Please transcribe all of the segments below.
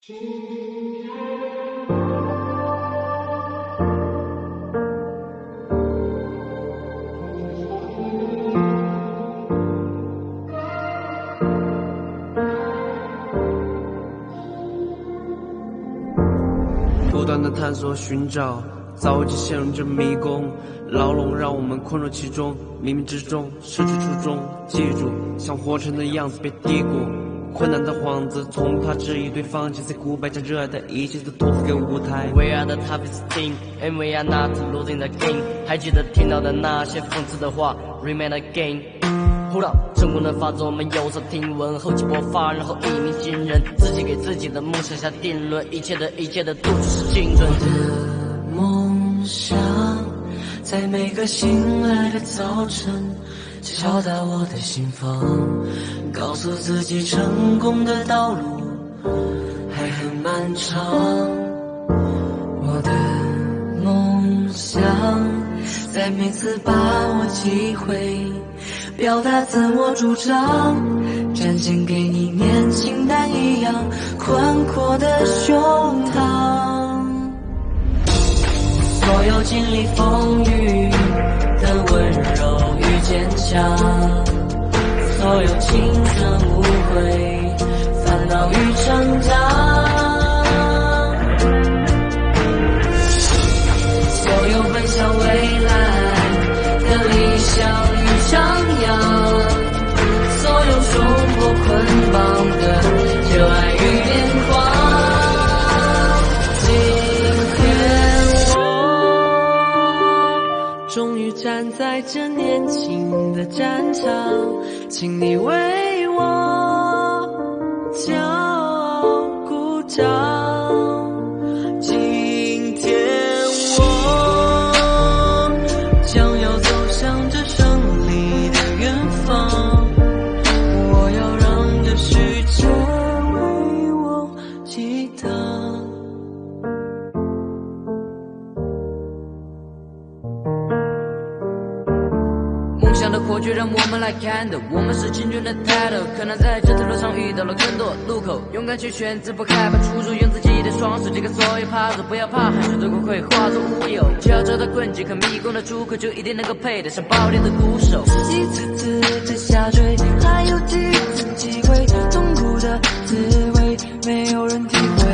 不断的探索寻找，早已陷入这迷宫，牢笼让我们困入其中，冥冥之中失去初衷。记住，像活成的样子被低估，困难的幌子从不怕质疑对方，击碎骨败，将热爱的一切都托付给舞台。 We are the toughest team and we are not losing the game。 还记得听到的那些讽刺的话 Remain again。 Hold up， 成功的法则我们有所听闻，厚积薄发，然后一鸣惊人，自己给自己的梦想下定论，一切的度就是青春。我的梦想在每个醒来的早晨敲打我的心房，告诉自己成功的道路还很漫长。我的梦想在每次把握机会表达自我主张，展现给你年轻但一样宽阔的胸膛。所有经历风雨的温柔与坚强，所有青春无悔，烦恼与成长，所有奔向未来的理想与张扬，所有冲破捆绑的热爱与癫狂。终于站在这年轻的战场，请你为我骄傲鼓掌。今天我将要走向这胜利的远方，我要让这世界为我激荡。梦想的火炬让我们来看的，我们是青春的 title， 可能在这条路上遇到了更多路口，勇敢去选择，不害怕出错，用自己的双手解开所有怕，不要怕，汗水最后会化作乌有。只要找到困境和迷宫的出口，就一定能够配得上爆裂的鼓手。一次次的下坠，还有几次机会，痛苦的滋味没有人体会，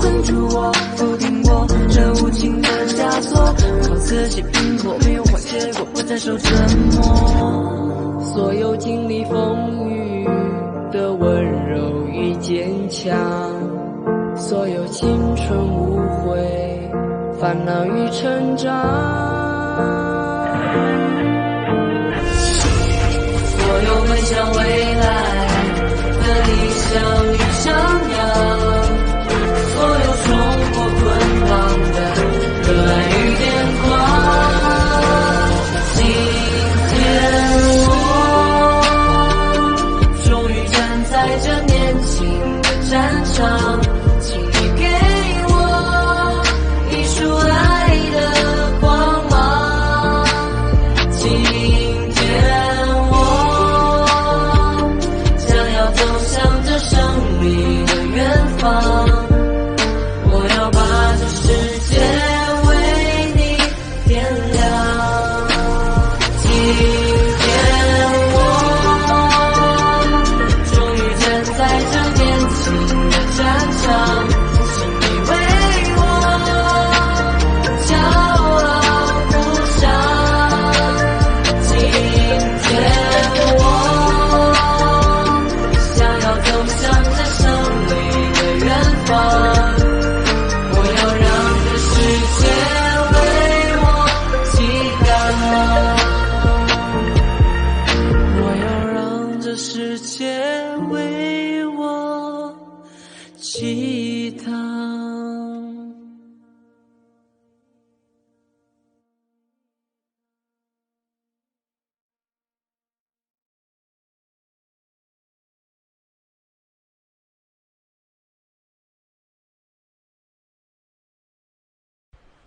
困住我，否定我，这无情的枷锁，靠自己拼搏，没有坏结果，不再受折磨。所有经历风雨的温柔与坚强，所有青春无悔，烦恼与成长，所有奔向未来的理想与张扬，所有冲破捆绑的热爱与癫狂。今天我终于站在这年轻的战场，请你给我一束爱的光芒。今天我将要走向这胜利的远方，我要把这世界为你点亮。今天我终于站在这年轻的战场，请你为我骄傲鼓掌。今天我想要走向这胜利的远方，我要让这世界为我激荡，我要让这世界为我激